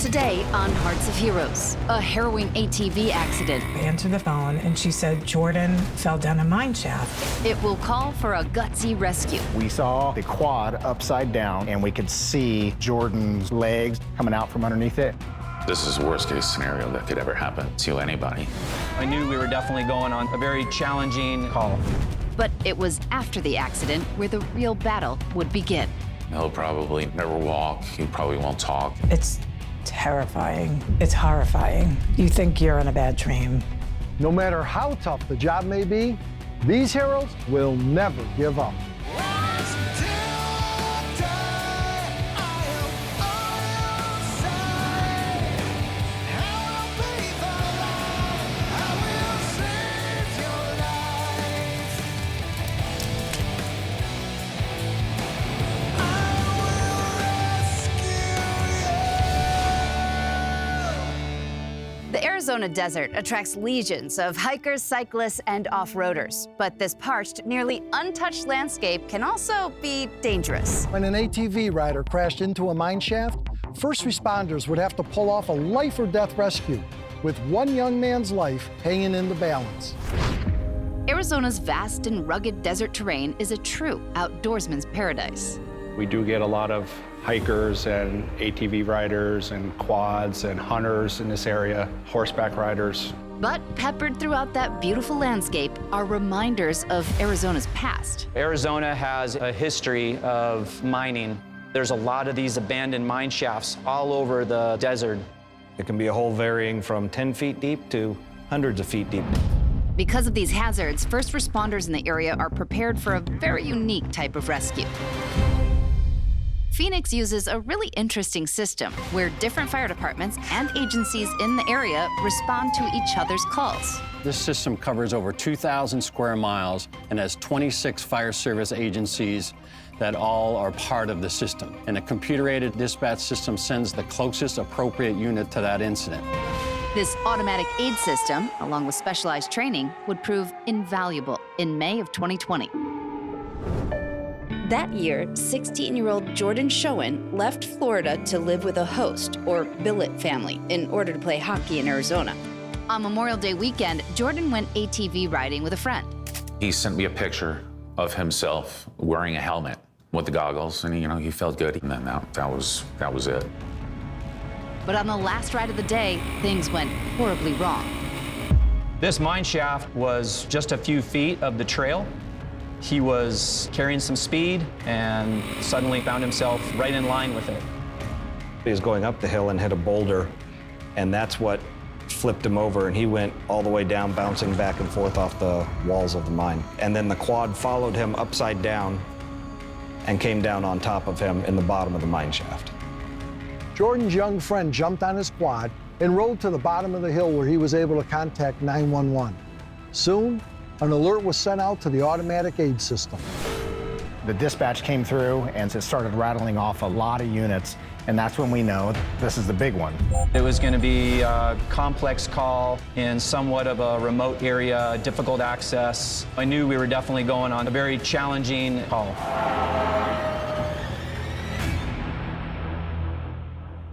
Today on Hearts of Heroes, a harrowing ATV accident. I answered the phone and she said Jordan fell down a mine shaft. It will call for a gutsy rescue. We saw the quad upside down and we could see Jordan's legs coming out from underneath it. This is the worst case scenario that could ever happen to anybody. I knew we were definitely going on a very challenging call. But it was after the accident where the real battle would begin. He'll probably never walk. He probably won't talk. It's terrifying. It's horrifying. You think you're in a bad dream. No matter how tough the job may be, these heroes will never give up. The Arizona desert attracts legions of hikers, cyclists, and off-roaders. But this parched, nearly untouched landscape can also be dangerous. When an ATV rider crashed into a mine shaft, first responders would have to pull off a life-or-death rescue, with one young man's life hanging in the balance. Arizona's vast and rugged desert terrain is a true outdoorsman's paradise. We do get a lot of hikers and ATV riders and quads and hunters in this area, horseback riders. But peppered throughout that beautiful landscape are reminders of Arizona's past. Arizona has a history of mining. There's a lot of these abandoned mine shafts all over the desert. It can be a hole varying from 10 feet deep to hundreds of feet deep. Because of these hazards, first responders in the area are prepared for a very unique type of rescue. Phoenix uses a really interesting system where different fire departments and agencies in the area respond to each other's calls. This system covers over 2,000 square miles and has 26 fire service agencies that all are part of the system. And a computer-aided dispatch system sends the closest appropriate unit to that incident. This automatic aid system, along with specialized training, would prove invaluable in May of 2020. That year, 16-year-old Jordan Schoen left Florida to live with a host, or billet family, in order to play hockey in Arizona. On Memorial Day weekend, Jordan went ATV riding with a friend. He sent me a picture of himself wearing a helmet with the goggles, and he felt good. And then that was it. But on the last ride of the day, things went horribly wrong. This mine shaft was just a few feet of the trail. He was carrying some speed and suddenly found himself right in line with it. He was going up the hill and hit a boulder, and that's what flipped him over, and he went all the way down, bouncing back and forth off the walls of the mine. And then the quad followed him upside down and came down on top of him in the bottom of the mine shaft. Jordan's young friend jumped on his quad and rode to the bottom of the hill where he was able to contact 911. Soon, an alert was sent out to the automatic aid system. The dispatch came through and it started rattling off a lot of units, and that's when we know this is the big one. It was going to be a complex call in somewhat of a remote area, difficult access. I knew we were definitely going on a very challenging call.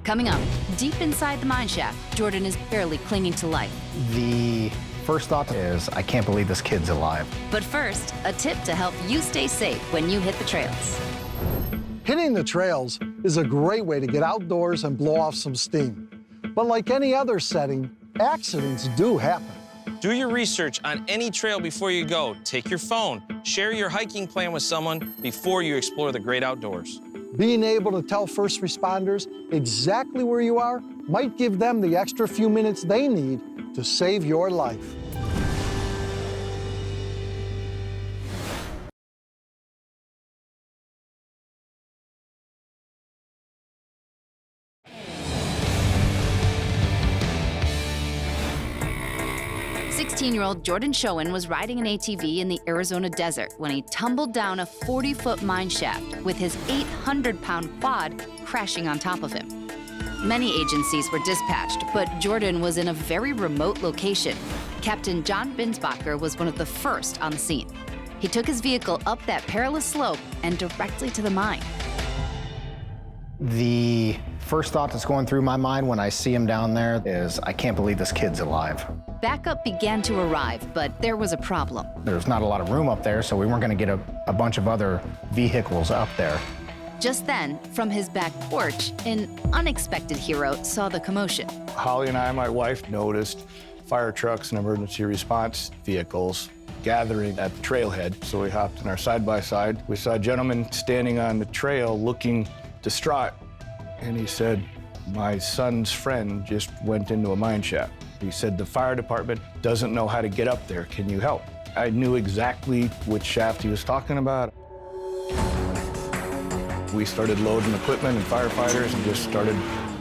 Coming up, deep inside the mine shaft, Jordan is barely clinging to life. The first thought is, I can't believe this kid's alive. But first, a tip to help you stay safe when you hit the trails. Hitting the trails is a great way to get outdoors and blow off some steam. But like any other setting, accidents do happen. Do your research on any trail before you go. Take your phone. Share your hiking plan with someone before you explore the great outdoors. Being able to tell first responders exactly where you are might give them the extra few minutes they need to save your life. Year-old Jordan Schoen was riding an ATV in the Arizona desert when he tumbled down a 40-foot mine shaft with his 800-pound quad crashing on top of him. Many agencies were dispatched, but Jordan was in a very remote location. Captain John Binsbacher was one of the first on the scene. He took his vehicle up that perilous slope and directly to the mine. The First thought that's going through my mind when I see him down there is, I can't believe this kid's alive. Backup began to arrive, but there was a problem. There's not a lot of room up there, so we weren't gonna get a bunch of other vehicles up there. Just then, from his back porch, an unexpected hero saw the commotion. Holly and I, my wife, noticed fire trucks and emergency response vehicles gathering at the trailhead. So we hopped in our side-by-side. We saw a gentleman standing on the trail looking distraught. And he said, my son's friend just went into a mine shaft. He said, the fire department doesn't know how to get up there. Can you help? I knew exactly which shaft he was talking about. We started loading equipment and firefighters and just started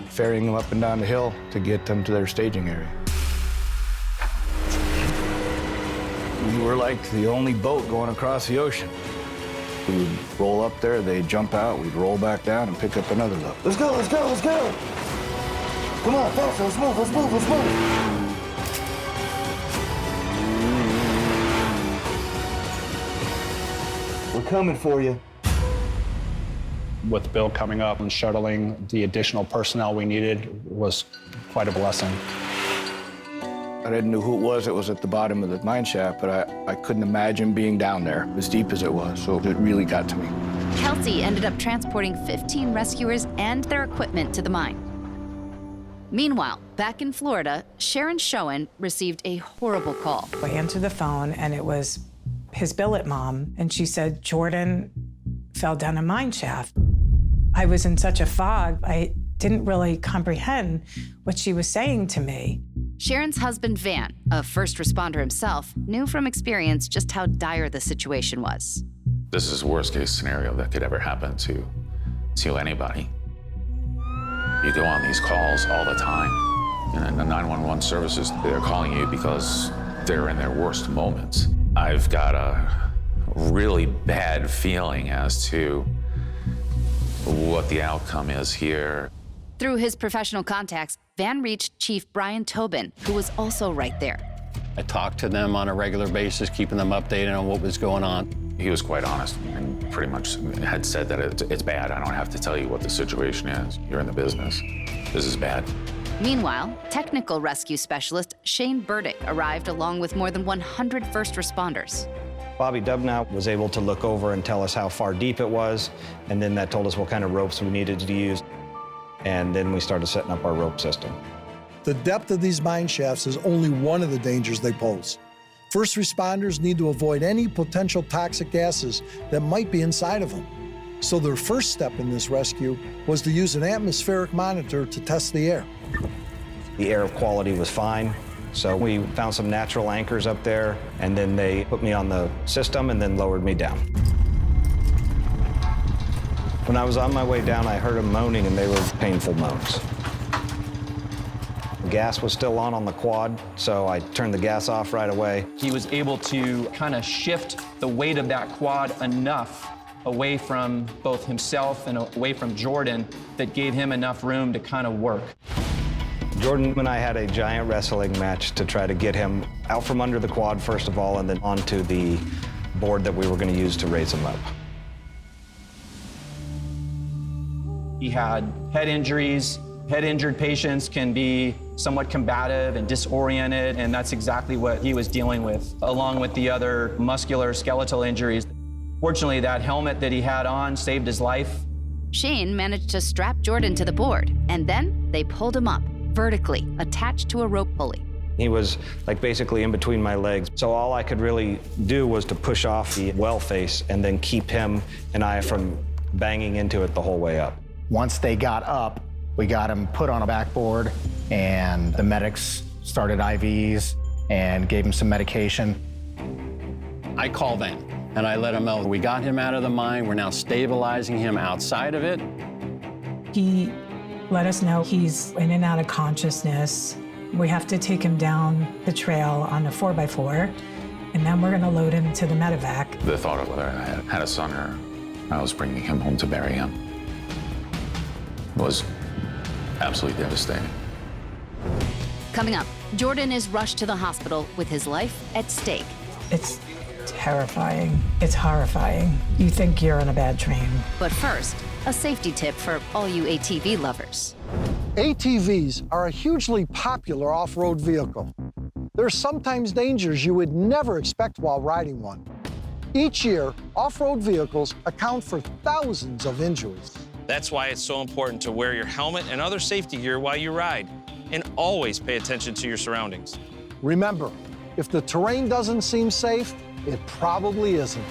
ferrying them up and down the hill to get them to their staging area. We were like the only boat going across the ocean. We would roll up there, they'd jump out, we'd roll back down and pick up another load. Let's go, let's go, let's go! Come on, faster, let's move, let's move, let's move! We're coming for you. With Bill coming up and shuttling the additional personnel we needed was quite a blessing. I didn't know who it was at the bottom of the mine shaft, but I couldn't imagine being down there as deep as it was, so it really got to me. Kelsey ended up transporting 15 rescuers and their equipment to the mine. Meanwhile, back in Florida, Sharon Schoen received a horrible call. I answered the phone, and it was his billet mom, and she said, Jordan fell down a mine shaft. I was in such a fog, I didn't really comprehend what she was saying to me. Sharon's husband, Van, a first responder himself, knew from experience just how dire the situation was. This is the worst case scenario that could ever happen to anybody. You go on these calls all the time, and the 911 services, they're calling you because they're in their worst moments. I've got a really bad feeling as to what the outcome is here. Through his professional contacts, Van reached Chief Brian Tobin, who was also right there. I talked to them on a regular basis, keeping them updated on what was going on. He was quite honest and pretty much had said that it's bad. I don't have to tell you what the situation is. You're in the business. This is bad. Meanwhile, technical rescue specialist Shane Burdick arrived along with more than 100 first responders. Bobby Dubnow was able to look over and tell us how far deep it was, and then that told us what kind of ropes we needed to use. And then we started setting up our rope system. The depth of these mine shafts is only one of the dangers they pose. First responders need to avoid any potential toxic gases that might be inside of them. So their first step in this rescue was to use an atmospheric monitor to test the air. The air quality was fine, so we found some natural anchors up there, and then they put me on the system and then lowered me down. When I was on my way down, I heard them moaning, and they were painful moans. The gas was still on the quad, so I turned the gas off right away. He was able to kind of shift the weight of that quad enough away from both himself and away from Jordan that gave him enough room to kind of work. Jordan and I had a giant wrestling match to try to get him out from under the quad, first of all, and then onto the board that we were going to use to raise him up. He had head injuries. Head-injured patients can be somewhat combative and disoriented, and that's exactly what he was dealing with, along with the other muscular skeletal injuries. Fortunately, that helmet that he had on saved his life. Shane managed to strap Jordan to the board, and then they pulled him up, vertically, attached to a rope pulley. He was like basically in between my legs, so all I could really do was to push off the well face and then keep him and I from banging into it the whole way up. Once they got up, we got him put on a backboard, and the medics started IVs and gave him some medication. I called Van, and I let him know we got him out of the mine. We're now stabilizing him outside of it. He let us know he's in and out of consciousness. We have to take him down the trail on a 4x4, and then we're gonna load him to the medevac. The thought of whether I had a son or I was bringing him home to bury him was absolutely devastating. Coming up, Jordan is rushed to the hospital with his life at stake. It's terrifying. It's horrifying. You think you're in a bad dream. But first, a safety tip for all you ATV lovers. ATVs are a hugely popular off-road vehicle. There are sometimes dangers you would never expect while riding one. Each year, off-road vehicles account for thousands of injuries. That's why it's so important to wear your helmet and other safety gear while you ride, and always pay attention to your surroundings. Remember, if the terrain doesn't seem safe, it probably isn't.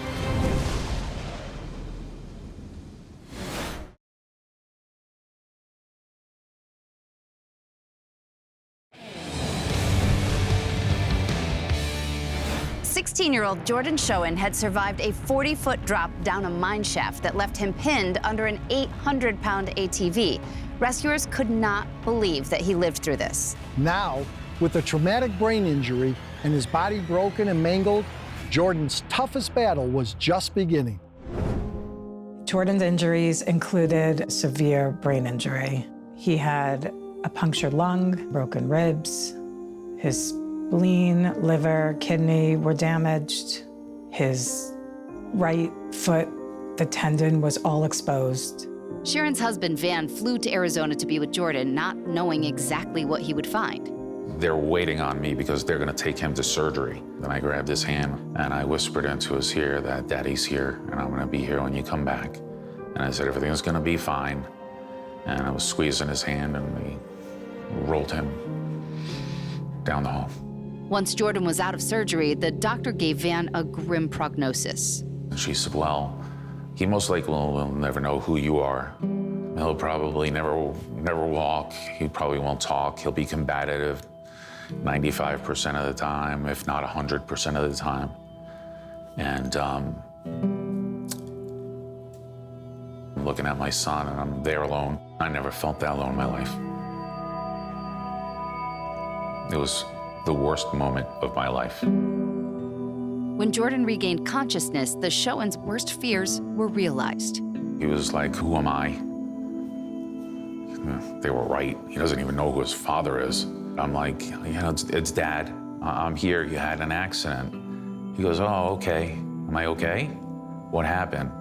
Sixteen-year-old Jordan Schoen had survived a 40-foot drop down a mine shaft that left him pinned under an 800-pound ATV. Rescuers could not believe that he lived through this. Now, with a traumatic brain injury and his body broken and mangled, Jordan's toughest battle was just beginning. Jordan's injuries included severe brain injury. He had a punctured lung, broken ribs, his spleen, liver, kidney were damaged. His right foot, the tendon was all exposed. Sharon's husband, Van, flew to Arizona to be with Jordan, not knowing exactly what he would find. They're waiting on me because they're gonna take him to surgery. Then I grabbed his hand and I whispered into his ear that Daddy's here and I'm gonna be here when you come back. And I said, everything's gonna be fine. And I was squeezing his hand and we rolled him down the hall. Once Jordan was out of surgery, the doctor gave Van a grim prognosis. She said, well, he most likely will never know who you are. He'll probably never walk. He probably won't talk. He'll be combative 95% of the time, if not 100% of the time. And I'm looking at my son and I'm there alone. I never felt that alone in my life. It was the worst moment of my life. When Jordan regained consciousness, the Schoen's worst fears were realized. He was like, who am I? They were right. He doesn't even know who his father is. I'm like, it's Dad. I'm here. You had an accident. He goes, oh, okay. Am I okay? What happened?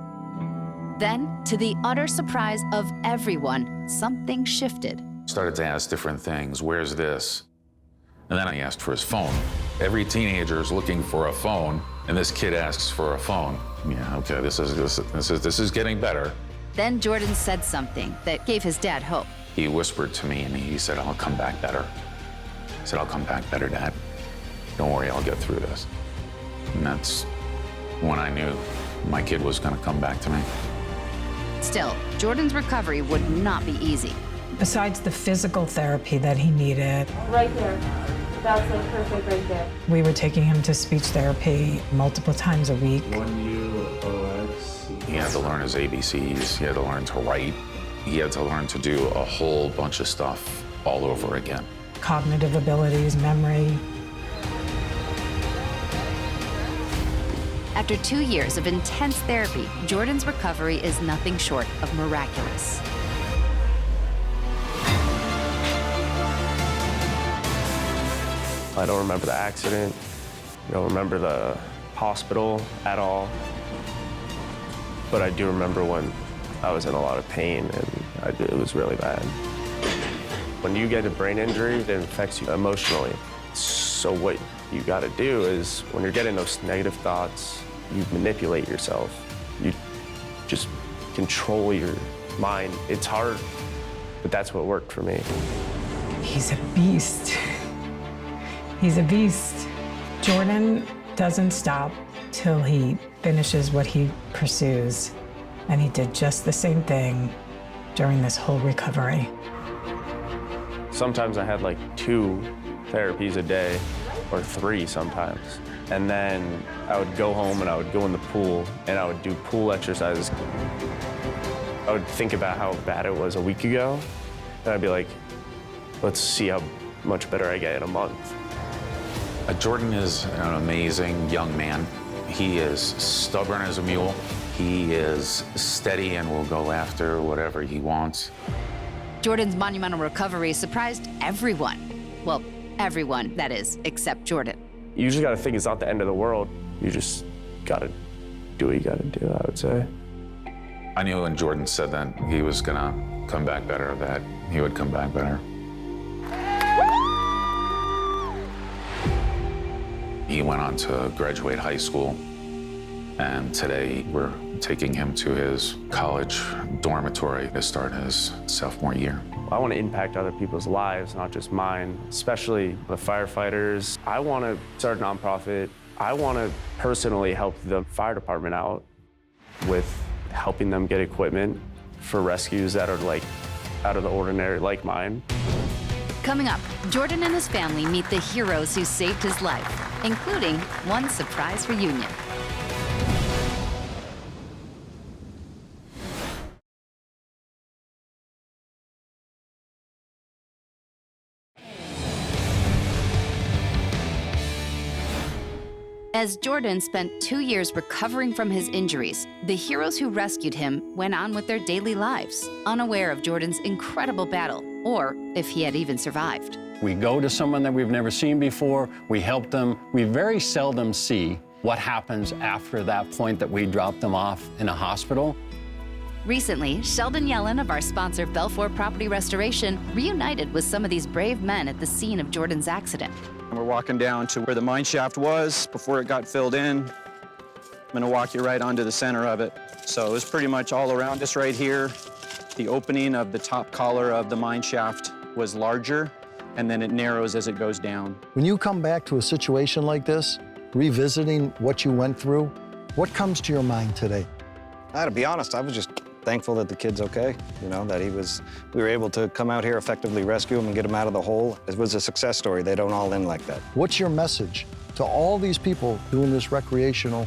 Then, to the utter surprise of everyone, something shifted. Started to ask different things. Where's this? And then I asked for his phone. Every teenager is looking for a phone, and this kid asks for a phone. Yeah, okay, this is getting better. Then Jordan said something that gave his dad hope. He whispered to me and he said, I'll come back better. I said, I'll come back better, Dad. Don't worry, I'll get through this. And that's when I knew my kid was gonna come back to me. Still, Jordan's recovery would not be easy. Besides the physical therapy that he needed. Right there. That's like perfect right there. We were taking him to speech therapy multiple times a week. He had to learn his ABCs. He had to learn to write. He had to learn to do a whole bunch of stuff all over again. Cognitive abilities, memory. After 2 years of intense therapy, Jordan's recovery is nothing short of miraculous. I don't remember the accident. I don't remember the hospital at all. But I do remember when I was in a lot of pain and it was really bad. When you get a brain injury, it affects you emotionally. So what you gotta do is when you're getting those negative thoughts, you manipulate yourself. You just control your mind. It's hard, but that's what worked for me. He's a beast. He's a beast. Jordan doesn't stop till he finishes what he pursues. And he did just the same thing during this whole recovery. Sometimes I had like 2 therapies a day, or 3 sometimes. And then I would go home and I would go in the pool and I would do pool exercises. I would think about how bad it was a week ago, and I'd be like, let's see how much better I get in a month. Jordan is an amazing young man. He is stubborn as a mule. He is steady and will go after whatever he wants. Jordan's monumental recovery surprised everyone. Well, everyone, that is, except Jordan. You just gotta think it's not the end of the world. You just gotta do what you gotta do, I would say. I knew when Jordan said that he was gonna come back better, that he would come back better. He went on to graduate high school, and today we're taking him to his college dormitory to start his sophomore year. I want to impact other people's lives, not just mine, especially the firefighters. I want to start a nonprofit. I want to personally help the fire department out with helping them get equipment for rescues that are like out of the ordinary, like mine. Coming up, Jordan and his family meet the heroes who saved his life, including one surprise reunion. As Jordan spent 2 years recovering from his injuries, the heroes who rescued him went on with their daily lives, unaware of Jordan's incredible battle, or if he had even survived. We go to someone that we've never seen before, we help them. We very seldom see what happens after that point that we drop them off in a hospital. Recently, Sheldon Yellen of our sponsor Belfour Property Restoration reunited with some of these brave men at the scene of Jordan's accident. We're walking down to where the mine shaft was before it got filled in. I'm gonna walk you right onto the center of it. So it was pretty much all around us right here. The opening of the top collar of the mine shaft was larger, and then it narrows as it goes down. When you come back to a situation like this, revisiting what you went through, what comes to your mind today? To be honest, I was just thankful that the kid's okay, you know, that we were able to come out here, effectively rescue him and get him out of the hole. It was a success story. They don't all end like that. What's your message to all these people doing this recreational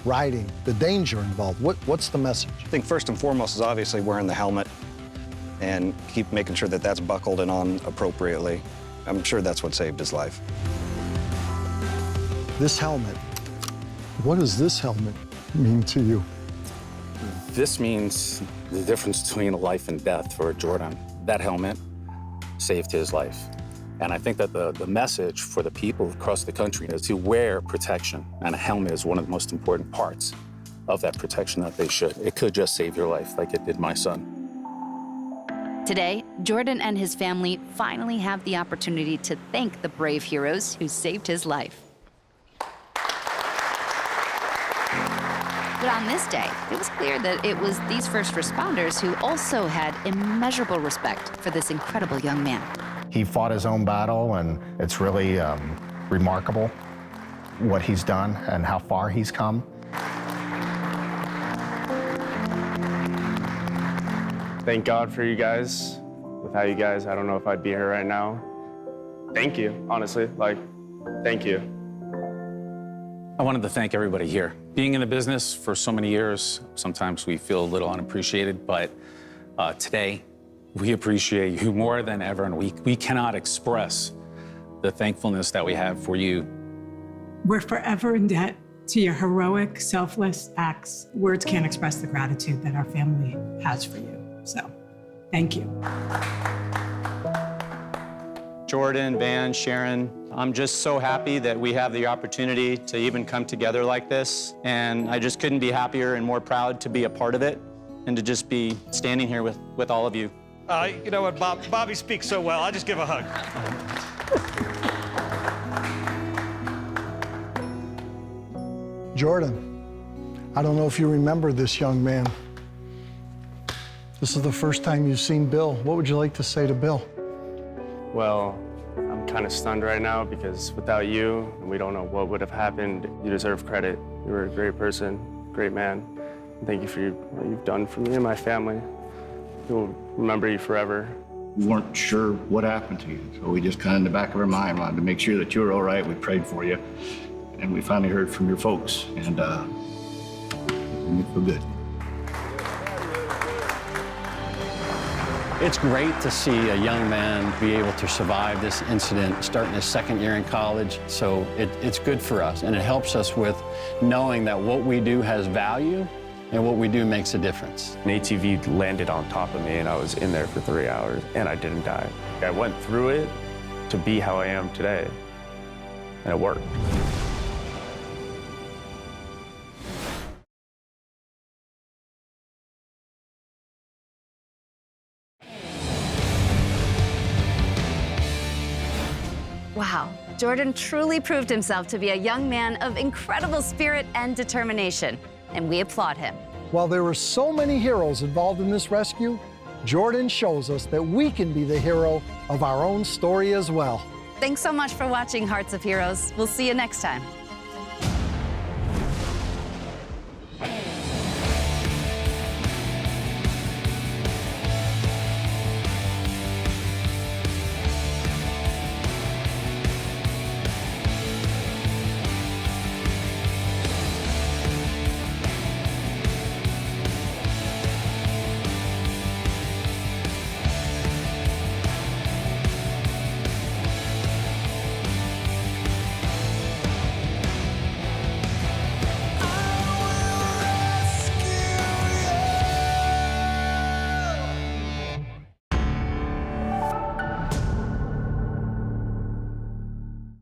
riding, the danger involved? What's the message? I think first and foremost is obviously wearing the helmet and keep making sure that that's buckled and on appropriately. I'm sure that's what saved his life. This helmet, what does this helmet mean to you? This means the difference between life and death for Jordan. That helmet saved his life. And I think that the message for the people across the country is to wear protection. And a helmet is one of the most important parts of that protection that they should. It could just save your life like it did my son. Today, Jordan and his family finally have the opportunity to thank the brave heroes who saved his life. But on this day, it was clear that it was these first responders who also had immeasurable respect for this incredible young man. He fought his own battle, and it's really remarkable what he's done and how far he's come. Thank God for you guys. Without you guys, I don't know if I'd be here right now. Thank you, honestly, thank you. I wanted to thank everybody here. Being in the business for so many years, sometimes we feel a little unappreciated, but today, we appreciate you more than ever, and we cannot express the thankfulness that we have for you. We're forever in debt to your heroic, selfless acts. Words can't express the gratitude that our family has for you. So, thank you. Jordan, Van, Sharon, I'm just so happy that we have the opportunity to even come together like this. And I just couldn't be happier and more proud to be a part of it and to just be standing here with all of you. You know what, Bobby speaks so well. I'll just give a hug. Jordan, I don't know if you remember this young man. This is the first time you've seen Bill. What would you like to say to Bill? Well, I'm kind of stunned right now because without you, we don't know what would have happened. You deserve credit. You were a great person, great man. Thank you for what you've done for me and my family. We'll remember you forever. We weren't sure what happened to you, so we just kind of in the back of our mind wanted to make sure that you were all right. We prayed for you, and we finally heard from your folks, and we feel good. It's great to see a young man be able to survive this incident, starting his second year in college. So it's good for us, and it helps us with knowing that what we do has value and what we do makes a difference. An ATV landed on top of me, and I was in there for 3 hours, and I didn't die. I went through it to be how I am today, and it worked. Wow, Jordan truly proved himself to be a young man of incredible spirit and determination, and we applaud him. While there were so many heroes involved in this rescue, Jordan shows us that we can be the hero of our own story as well. Thanks so much for watching Hearts of Heroes. We'll see you next time.